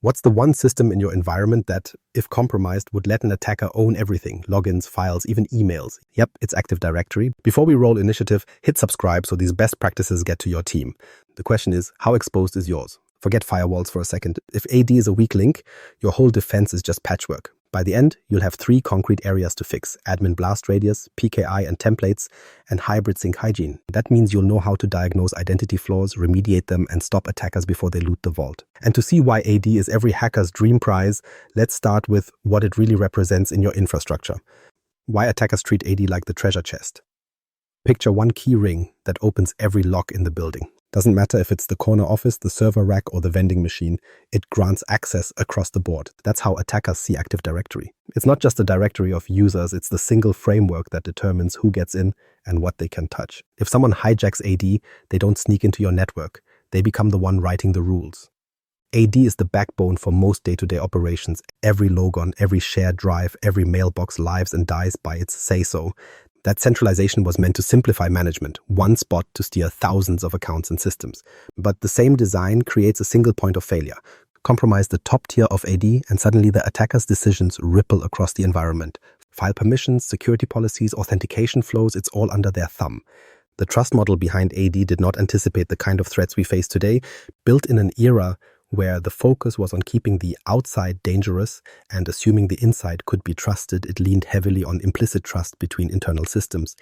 What's the one system in your environment that, if compromised, would let an attacker own everything? Logins, files, even emails. Yep, it's Active Directory. Before we roll initiative, hit subscribe so these best practices get to your team. The question is, how exposed is yours? Forget firewalls for a second. If AD is a weak link, your whole defense is just patchwork. By the end, you'll have 3 concrete areas to fix: admin blast radius, PKI and templates, and hybrid sync hygiene. That means you'll know how to diagnose identity flaws, remediate them, and stop attackers before they loot the vault. And to see why AD is every hacker's dream prize, let's start with what it really represents in your infrastructure. Why attackers treat AD like the treasure chest. Picture one key ring that opens every lock in the building. Doesn't matter if it's the corner office, the server rack, or the vending machine, it grants access across the board. That's how attackers see Active Directory. It's not just a directory of users, it's the single framework that determines who gets in and what they can touch. If someone hijacks AD, they don't sneak into your network. They become the one writing the rules. AD is the backbone for most day-to-day operations. Every logon, every shared drive, every mailbox lives and dies by its say-so. That centralization was meant to simplify management, one spot to steer thousands of accounts and systems. But the same design creates a single point of failure. Compromise the top tier of AD, and suddenly the attacker's decisions ripple across the environment. File permissions, security policies, authentication flows, it's all under their thumb. The trust model behind AD did not anticipate the kind of threats we face today, built in an era where the focus was on keeping the outside dangerous and assuming the inside could be trusted. It leaned heavily on implicit trust between internal systems.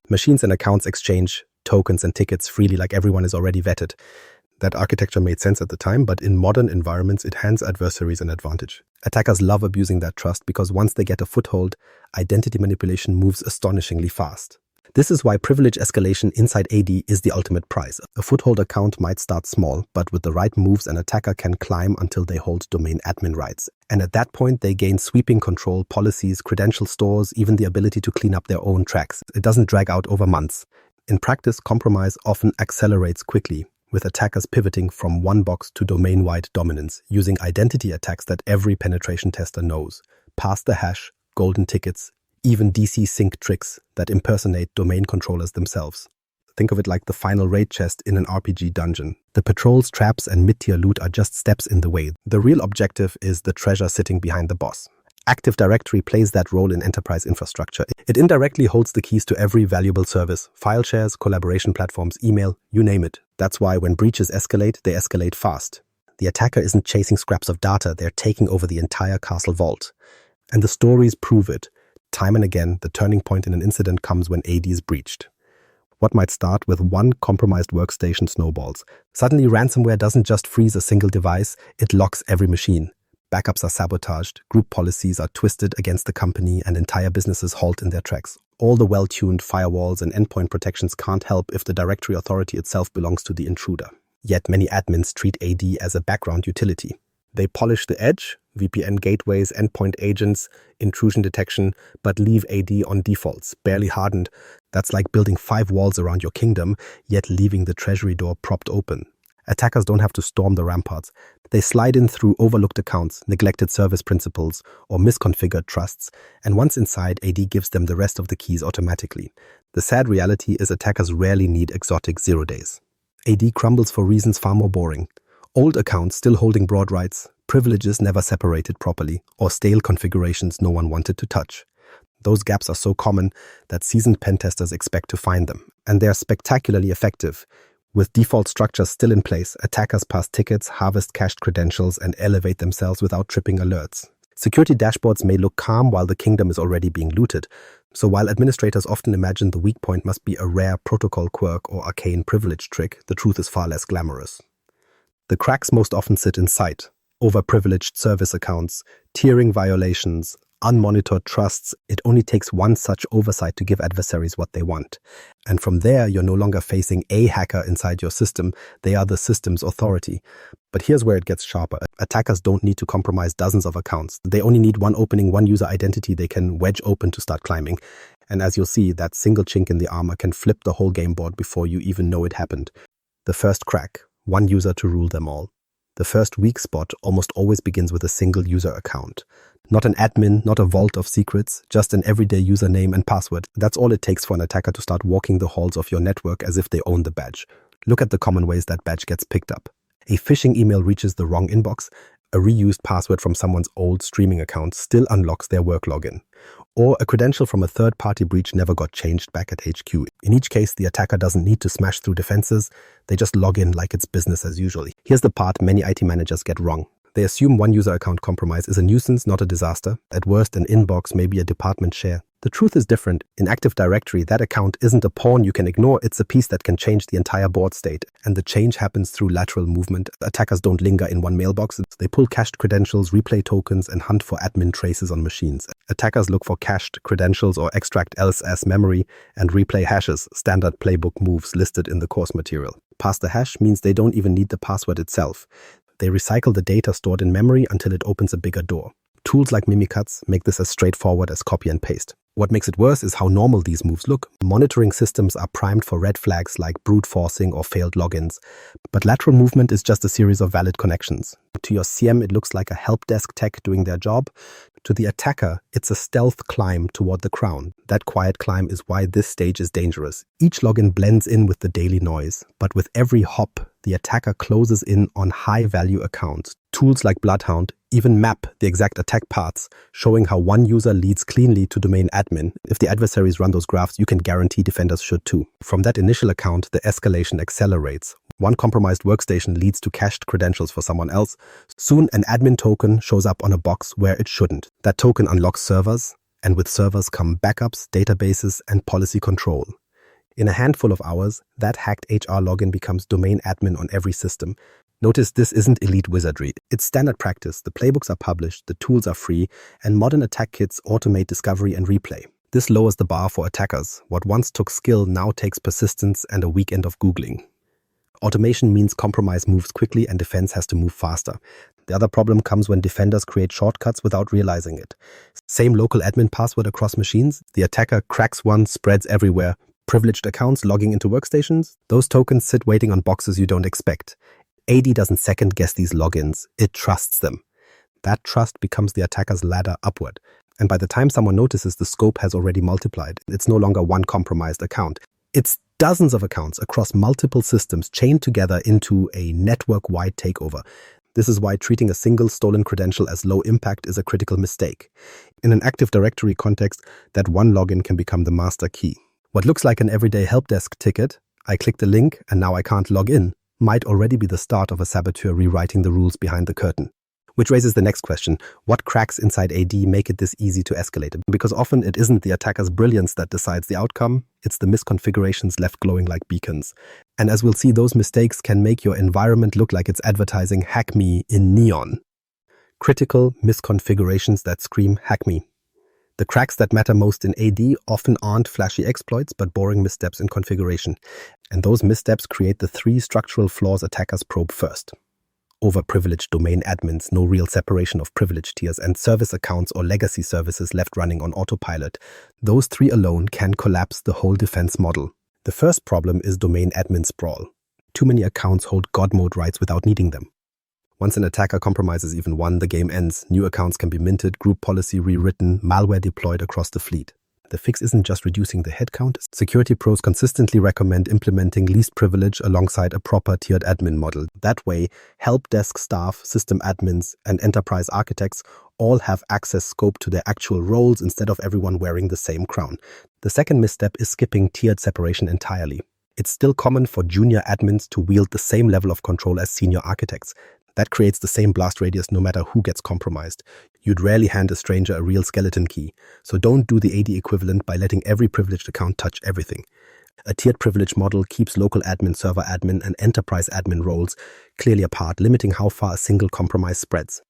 Machines and accounts exchange tokens and tickets freely like everyone is already vetted. That architecture made sense at the time, but in modern environments, it hands adversaries an advantage. Attackers love abusing that trust because once they get a foothold, identity manipulation moves astonishingly fast. This is why privilege escalation inside AD is the ultimate prize. A foothold account might start small, but with the right moves, an attacker can climb until they hold domain admin rights. And at that point, they gain sweeping control, policies, credential stores, even the ability to clean up their own tracks. It doesn't drag out over months. In practice, compromise often accelerates quickly, with attackers pivoting from one box to domain-wide dominance, using identity attacks that every penetration tester knows. Pass the hash, golden tickets, even DC sync tricks that impersonate domain controllers themselves. Think of it like the final raid chest in an RPG dungeon. The patrols, traps, and mid-tier loot are just steps in the way. The real objective is the treasure sitting behind the boss. Active Directory plays that role in enterprise infrastructure. It indirectly holds the keys to every valuable service: file shares, collaboration platforms, email, you name it. That's why when breaches escalate, they escalate fast. The attacker isn't chasing scraps of data, they're taking over the entire castle vault. And the stories prove it. Time and again, the turning point in an incident comes when AD is breached. What might start with one compromised workstation snowballs. Suddenly, ransomware doesn't just freeze a single device, it locks every machine. Backups are sabotaged, group policies are twisted against the company, and entire businesses halt in their tracks. All the well-tuned firewalls and endpoint protections can't help if the directory authority itself belongs to the intruder. Yet many admins treat AD as a background utility. They polish the edge, VPN gateways, endpoint agents, intrusion detection, but leave AD on defaults, barely hardened. That's like building 5 walls around your kingdom, yet leaving the treasury door propped open. Attackers don't have to storm the ramparts. They slide in through overlooked accounts, neglected service principles, or misconfigured trusts, and once inside, AD gives them the rest of the keys automatically. The sad reality is attackers rarely need exotic 0 days. AD crumbles for reasons far more boring. Old accounts still holding broad rights, privileges never separated properly, or stale configurations no one wanted to touch. Those gaps are so common that seasoned pen testers expect to find them, and they are spectacularly effective. With default structures still in place, attackers pass tickets, harvest cached credentials, and elevate themselves without tripping alerts. Security dashboards may look calm while the kingdom is already being looted. So while administrators often imagine the weak point must be a rare protocol quirk or arcane privilege trick, the truth is far less glamorous. The cracks most often sit in sight: overprivileged service accounts, tiering violations, unmonitored trusts. It only takes one such oversight to give adversaries what they want. And from there, you're no longer facing a hacker inside your system. They are the system's authority. But here's where it gets sharper. Attackers don't need to compromise dozens of accounts. They only need one opening, one user identity they can wedge open to start climbing. And as you'll see, that single chink in the armor can flip the whole game board before you even know it happened. The first crack: one user to rule them all. The first weak spot almost always begins with a single user account. Not an admin, not a vault of secrets, just an everyday username and password. That's all it takes for an attacker to start walking the halls of your network as if they own the badge. Look at the common ways that badge gets picked up. A phishing email reaches the wrong inbox, A reused password from someone's old streaming account still unlocks their work login. Or a credential from a third-party breach never got changed back at HQ. In each case, the attacker doesn't need to smash through defenses. They just log in like it's business as usual. Here's the part many IT managers get wrong. They assume one user account compromise is a nuisance, not a disaster. At worst, an inbox may be a department share. The truth is different. In Active Directory, that account isn't a pawn you can ignore. It's a piece that can change the entire board state. And the change happens through lateral movement. Attackers don't linger in one mailbox. They pull cached credentials, replay tokens, and hunt for admin traces on machines. Attackers look for cached credentials or extract LSS memory and replay hashes, standard playbook moves listed in the course material. Pass the hash means they don't even need the password itself. They recycle the data stored in memory until it opens a bigger door. Tools like Mimikatz make this as straightforward as copy and paste. What makes it worse is how normal these moves look. Monitoring systems are primed for red flags like brute forcing or failed logins. But lateral movement is just a series of valid connections. To your CM, it looks like a help desk tech doing their job. To the attacker, it's a stealth climb toward the crown. That quiet climb is why this stage is dangerous. Each login blends in with the daily noise, but with every hop, the attacker closes in on high-value accounts. Tools like Bloodhound even map the exact attack paths, showing how one user leads cleanly to domain admin. If the adversaries run those graphs, you can guarantee defenders should too. From that initial account, the escalation accelerates. One compromised workstation leads to cached credentials for someone else. Soon, an admin token shows up on a box where it shouldn't. That token unlocks servers, and with servers come backups, databases, and policy control. In a handful of hours, that hacked HR login becomes domain admin on every system. Notice this isn't elite wizardry. It's standard practice. The playbooks are published, the tools are free, and modern attack kits automate discovery and replay. This lowers the bar for attackers. What once took skill now takes persistence and a weekend of Googling. Automation means compromise moves quickly and defense has to move faster. The other problem comes when defenders create shortcuts without realizing it. Same local admin password across machines. The attacker cracks one, spreads everywhere. Privileged accounts logging into workstations. Those tokens sit waiting on boxes you don't expect. AD doesn't second-guess these logins. It trusts them. That trust becomes the attacker's ladder upward. And by the time someone notices, the scope has already multiplied. It's no longer one compromised account. It's dozens of accounts across multiple systems chained together into a network-wide takeover. This is why treating a single stolen credential as low impact is a critical mistake. In an Active Directory context, that one login can become the master key. What looks like an everyday help desk ticket, I clicked a link and now I can't log in, might already be the start of a saboteur rewriting the rules behind the curtain. Which raises the next question: what cracks inside AD make it this easy to escalate? Because often it isn't the attacker's brilliance that decides the outcome, it's the misconfigurations left glowing like beacons. And as we'll see, those mistakes can make your environment look like it's advertising "hack me" in neon. Critical misconfigurations that scream "hack me." The cracks that matter most in AD often aren't flashy exploits, but boring missteps in configuration. And those missteps create the three structural flaws attackers probe first. Overprivileged domain admins, no real separation of privilege tiers, and service accounts or legacy services left running on autopilot. Those three alone can collapse the whole defense model. The first problem is domain admin sprawl. Too many accounts hold God mode rights without needing them. Once an attacker compromises even one, the game ends. New accounts can be minted, group policy rewritten, malware deployed across the fleet. The fix isn't just reducing the headcount. Security pros consistently recommend implementing least privilege alongside a proper tiered admin model. That way, help desk staff, system admins, and enterprise architects all have access scope to their actual roles instead of everyone wearing the same crown. The second misstep is skipping tiered separation entirely. It's still common for junior admins to wield the same level of control as senior architects. That creates the same blast radius no matter who gets compromised. You'd rarely hand a stranger a real skeleton key, so don't do the AD equivalent by letting every privileged account touch everything. A tiered privilege model keeps local admin, server admin, and enterprise admin roles clearly apart, limiting how far a single compromise spreads.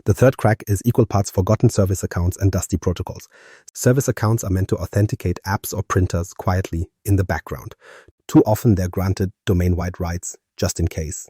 The third crack is equal parts forgotten service accounts and dusty protocols. Service accounts are meant to authenticate apps or printers quietly in the background. Too often they're granted domain-wide rights, just in case.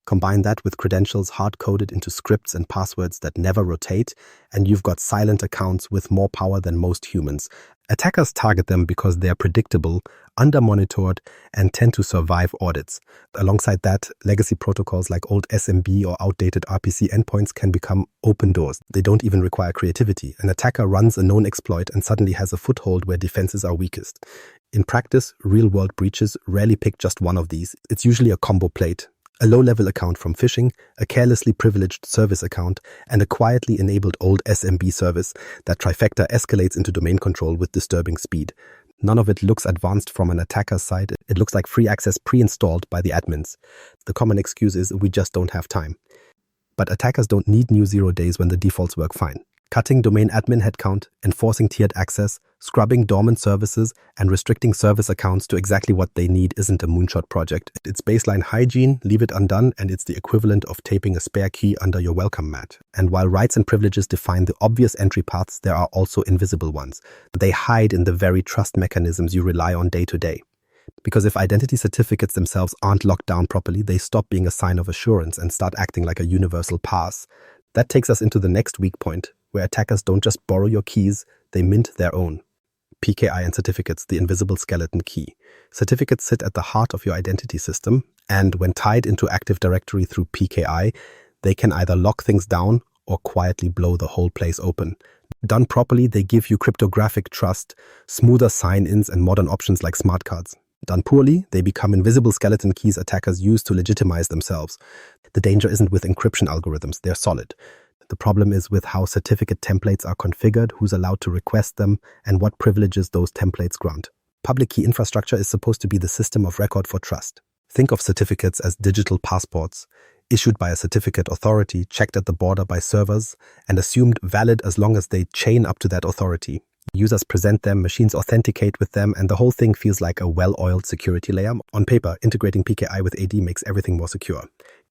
Combine that with credentials hard-coded into scripts and passwords that never rotate, and you've got silent accounts with more power than most humans. Attackers target them because they're predictable, under-monitored, and tend to survive audits. Alongside that, legacy protocols like old SMB or outdated RPC endpoints can become open doors. They don't even require creativity. An attacker runs a known exploit and suddenly has a foothold where defenses are weakest. In practice, real-world breaches rarely pick just one of these. It's usually a combo plate. A low-level account from phishing, a carelessly privileged service account, and a quietly enabled old SMB service, that trifecta escalates into domain control with disturbing speed. None of it looks advanced from an attacker's side. It looks like free access pre-installed by the admins. The common excuse is we just don't have time. But attackers don't need new 0 days when the defaults work fine. Cutting domain admin headcount, enforcing tiered access, scrubbing dormant services, and restricting service accounts to exactly what they need isn't a moonshot project. It's baseline hygiene, leave it undone, and it's the equivalent of taping a spare key under your welcome mat. And while rights and privileges define the obvious entry paths, there are also invisible ones. They hide in the very trust mechanisms you rely on day to day. Because if identity certificates themselves aren't locked down properly, they stop being a sign of assurance and start acting like a universal pass. That takes us into the next weak point, where attackers don't just borrow your keys, they mint their own. PKI and certificates, the invisible skeleton key. Certificates sit at the heart of your identity system, and when tied into Active Directory through PKI, they can either lock things down or quietly blow the whole place open. Done properly, they give you cryptographic trust, smoother sign-ins, and modern options like smart cards. Done poorly, they become invisible skeleton keys attackers use to legitimize themselves. The danger isn't with encryption algorithms, they're solid. The problem is with how certificate templates are configured, who's allowed to request them, and what privileges those templates grant. Public key infrastructure is supposed to be the system of record for trust. Think of certificates as digital passports, issued by a certificate authority, checked at the border by servers, and assumed valid as long as they chain up to that authority. Users present them, machines authenticate with them, and the whole thing feels like a well-oiled security layer. On paper, integrating PKI with AD makes everything more secure.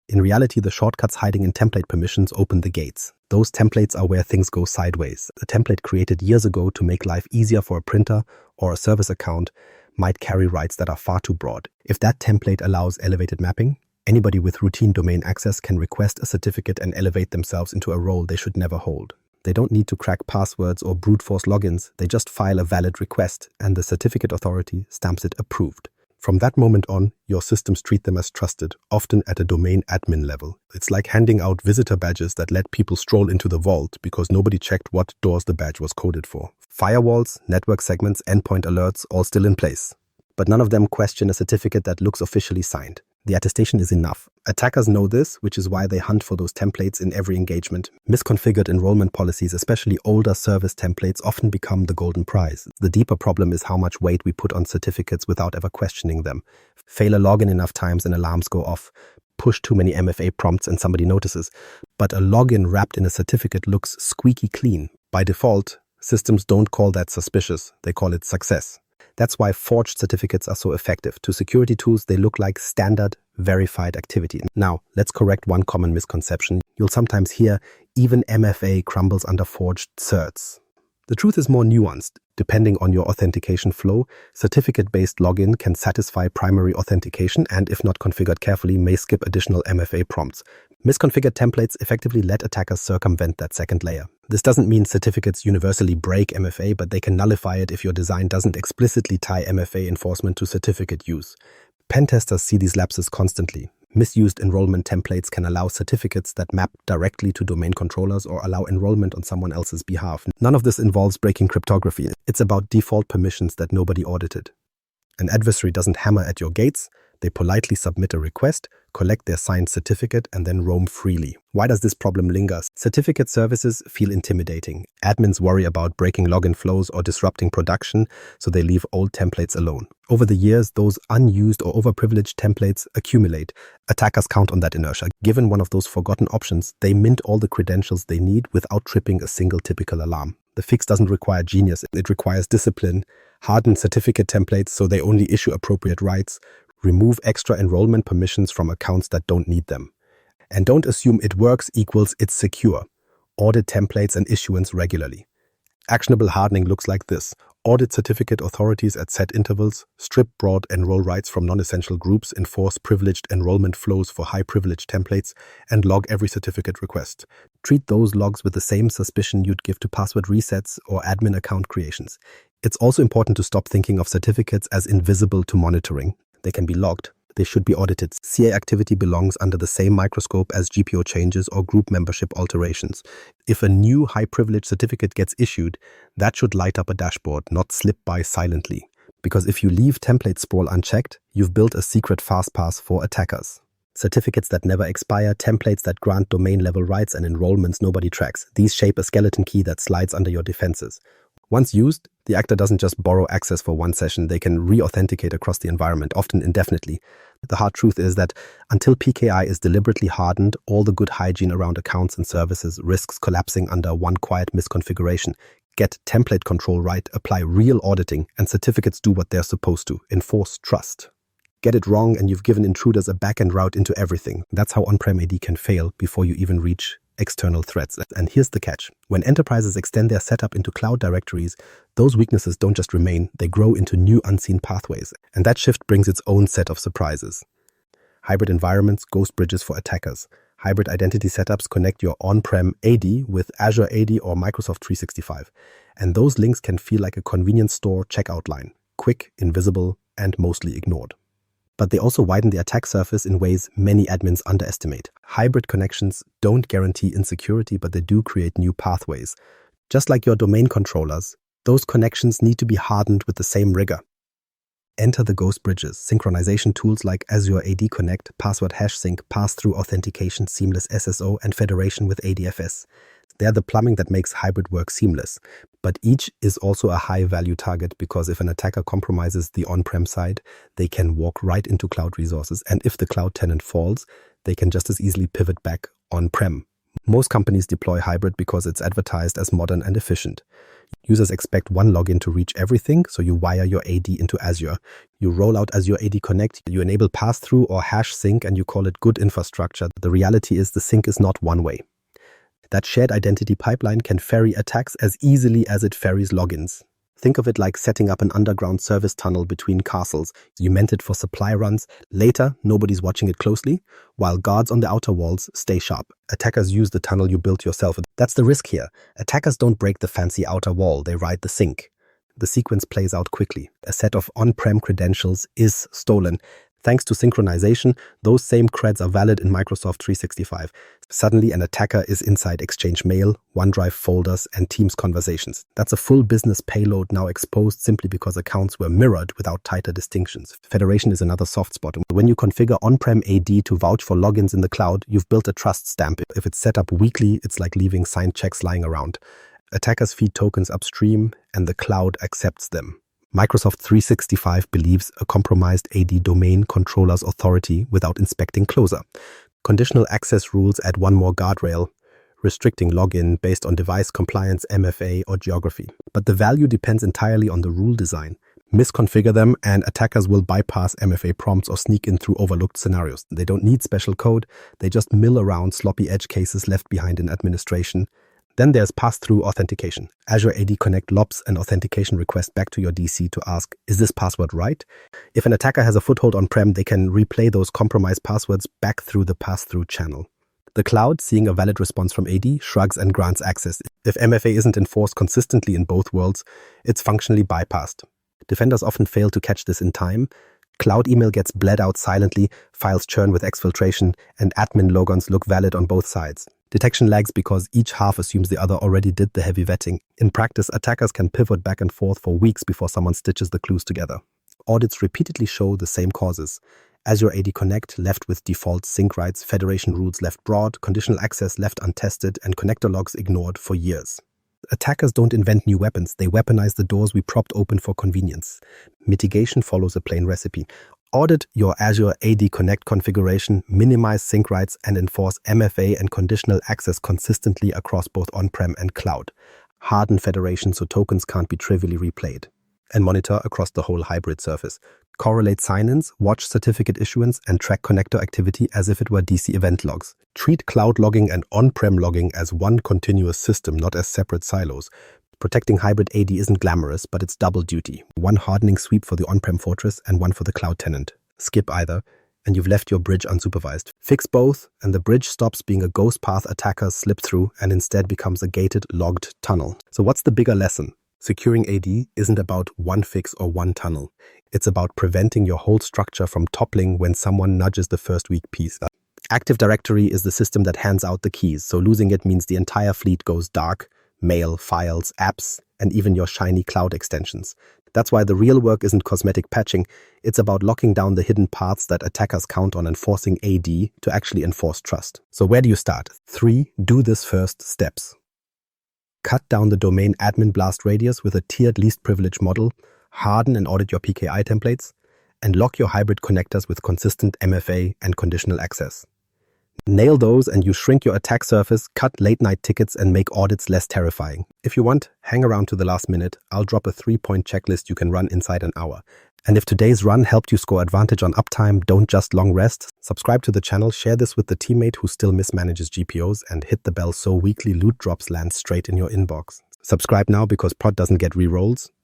In reality, the shortcuts hiding in template permissions open the gates. Those templates are where things go sideways. A template created years ago to make life easier for a printer or a service account might carry rights that are far too broad. If that template allows elevated mapping, anybody with routine domain access can request a certificate and elevate themselves into a role they should never hold. They don't need to crack passwords or brute force logins. They just file a valid request, and the certificate authority stamps it approved. From that moment on, your systems treat them as trusted, often at a domain admin level. It's like handing out visitor badges that let people stroll into the vault because nobody checked what doors the badge was coded for. Firewalls, network segments, endpoint alerts, all still in place. But none of them question a certificate that looks officially signed. The attestation is enough. Attackers know this, which is why they hunt for those templates in every engagement. Misconfigured enrollment policies, especially older service templates, often become the golden prize. The deeper problem is how much weight we put on certificates without ever questioning them. Fail a login enough times and alarms go off. Push too many MFA prompts and somebody notices. But a login wrapped in a certificate looks squeaky clean. By default, systems don't call that suspicious. They call it success. That's why forged certificates are so effective. To security tools, they look like standard, verified activity. Now, let's correct one common misconception. You'll sometimes hear, even MFA crumbles under forged certs. The truth is more nuanced. Depending on your authentication flow, certificate-based login can satisfy primary authentication and, if not configured carefully, may skip additional MFA prompts. Misconfigured templates effectively let attackers circumvent that second layer. This doesn't mean certificates universally break MFA, but they can nullify it if your design doesn't explicitly tie MFA enforcement to certificate use. Pen testers see these lapses constantly. Misused enrollment templates can allow certificates that map directly to domain controllers or allow enrollment on someone else's behalf. None of this involves breaking cryptography. It's about default permissions that nobody audited. An adversary doesn't hammer at your gates. They politely submit a request, collect their signed certificate, and then roam freely. Why does this problem linger? Certificate services feel intimidating. Admins worry about breaking login flows or disrupting production, so they leave old templates alone. Over the years, those unused or overprivileged templates accumulate. Attackers count on that inertia. Given one of those forgotten options, they mint all the credentials they need without tripping a single typical alarm. The fix doesn't require genius. It requires discipline. Harden certificate templates so they only issue appropriate rights. Remove extra enrollment permissions from accounts that don't need them. And don't assume it works equals it's secure. Audit templates and issuance regularly. Actionable hardening looks like this. Audit certificate authorities at set intervals, strip broad enroll rights from non-essential groups, enforce privileged enrollment flows for high-privileged templates, and log every certificate request. Treat those logs with the same suspicion you'd give to password resets or admin account creations. It's also important to stop thinking of certificates as invisible to monitoring. They can be logged. They should be audited. CA activity belongs under the same microscope as GPO changes or group membership alterations. If a new high-privilege certificate gets issued, that should light up a dashboard, not slip by silently. Because if you leave template sprawl unchecked, you've built a secret fastpass for attackers. Certificates that never expire, templates that grant domain-level rights, and enrollments nobody tracks. These shape a skeleton key that slides under your defenses. Once used, the actor doesn't just borrow access for one session, they can re-authenticate across the environment, often indefinitely. The hard truth is that until PKI is deliberately hardened, all the good hygiene around accounts and services risks collapsing under one quiet misconfiguration. Get template control right, apply real auditing, and certificates do what they're supposed to, enforce trust. Get it wrong and you've given intruders a back-end route into everything. That's how on-prem AD can fail before you even reach external threats. And here's the catch. When enterprises extend their setup into cloud directories, those weaknesses don't just remain, they grow into new unseen pathways. And that shift brings its own set of surprises. Hybrid environments, ghost bridges for attackers. Hybrid identity setups connect your on-prem AD with Azure AD or Microsoft 365. And those links can feel like a convenience store checkout line. Quick, invisible, and mostly ignored. But they also widen the attack surface in ways many admins underestimate. Hybrid connections don't guarantee insecurity, but they do create new pathways. Just like your domain controllers, those connections need to be hardened with the same rigor. Enter the ghost bridges, synchronization tools like Azure AD Connect, password hash sync, pass-through authentication, seamless SSO, and federation with ADFS. They're the plumbing that makes hybrid work seamless. But each is also a high-value target because if an attacker compromises the on-prem side, they can walk right into cloud resources. And if the cloud tenant falls, they can just as easily pivot back on-prem. Most companies deploy hybrid because it's advertised as modern and efficient. Users expect one login to reach everything, so you wire your AD into Azure. You roll out Azure AD Connect, you enable pass-through or hash sync, and you call it good infrastructure. The reality is the sync is not one way. That shared identity pipeline can ferry attacks as easily as it ferries logins. Think of it like setting up an underground service tunnel between castles. You meant it for supply runs. Later, nobody's watching it closely, while guards on the outer walls stay sharp. Attackers use the tunnel you built yourself. That's the risk here. Attackers don't break the fancy outer wall, they ride the sink. The sequence plays out quickly. A set of on-prem credentials is stolen. Thanks to synchronization, those same creds are valid in Microsoft 365. Suddenly, an attacker is inside Exchange Mail, OneDrive folders, and Teams conversations. That's a full business payload now exposed simply because accounts were mirrored without tighter distinctions. Federation is another soft spot. When you configure on-prem AD to vouch for logins in the cloud, you've built a trust stamp. If it's set up weakly, it's like leaving signed checks lying around. Attackers feed tokens upstream, and the cloud accepts them. Microsoft 365 believes a compromised AD domain controller's authority without inspecting closer. Conditional access rules add one more guardrail, restricting login based on device compliance, MFA, or geography. But the value depends entirely on the rule design. Misconfigure them and attackers will bypass MFA prompts or sneak in through overlooked scenarios. They don't need special code, they just mill around sloppy edge cases left behind in administration. Then there's pass-through authentication. Azure AD Connect lobs an authentication request back to your DC to ask, is this password right? If an attacker has a foothold on-prem, they can replay those compromised passwords back through the pass-through channel. The cloud, seeing a valid response from AD, shrugs and grants access. If MFA isn't enforced consistently in both worlds, it's functionally bypassed. Defenders often fail to catch this in time. Cloud email gets bled out silently, files churn with exfiltration, and admin logons look valid on both sides. Detection lags because each half assumes the other already did the heavy vetting. In practice, attackers can pivot back and forth for weeks before someone stitches the clues together. Audits repeatedly show the same causes. Azure AD Connect left with default sync rights, federation rules left broad, conditional access left untested, and connector logs ignored for years. Attackers don't invent new weapons, they weaponize the doors we propped open for convenience. Mitigation follows a plain recipe. Audit your Azure AD Connect configuration, minimize sync rights, and enforce MFA and conditional access consistently across both on-prem and cloud. Harden federation so tokens can't be trivially replayed. And monitor across the whole hybrid surface. Correlate sign-ins, watch certificate issuance, and track connector activity as if it were DC event logs. Treat cloud logging and on-prem logging as one continuous system, not as separate silos. Protecting hybrid AD isn't glamorous, but it's double duty. One hardening sweep for the on-prem fortress and one for the cloud tenant. Skip either, and you've left your bridge unsupervised. Fix both, and the bridge stops being a ghost path attackers slip through and instead becomes a gated, logged tunnel. So what's the bigger lesson? Securing AD isn't about one fix or one tunnel. It's about preventing your whole structure from toppling when someone nudges the first weak piece. Active Directory is the system that hands out the keys, so losing it means the entire fleet goes dark. Mail, files, apps, and even your shiny cloud extensions. That's why the real work isn't cosmetic patching, it's about locking down the hidden paths that attackers count on and forcing AD to actually enforce trust. So where do you start? 3. Do this first steps. Cut down the domain admin blast radius with a tiered least privilege model, harden and audit your PKI templates, and lock your hybrid connectors with consistent MFA and conditional access. Nail those and you shrink your attack surface, cut late-night tickets, and make audits less terrifying. If you want, hang around to the last minute. I'll drop a 3-point checklist you can run inside an hour. And if today's run helped you score advantage on uptime, don't just long rest. Subscribe to the channel, share this with the teammate who still mismanages GPOs, and hit the bell so weekly loot drops land straight in your inbox. Subscribe now because Prod doesn't get re-rolls.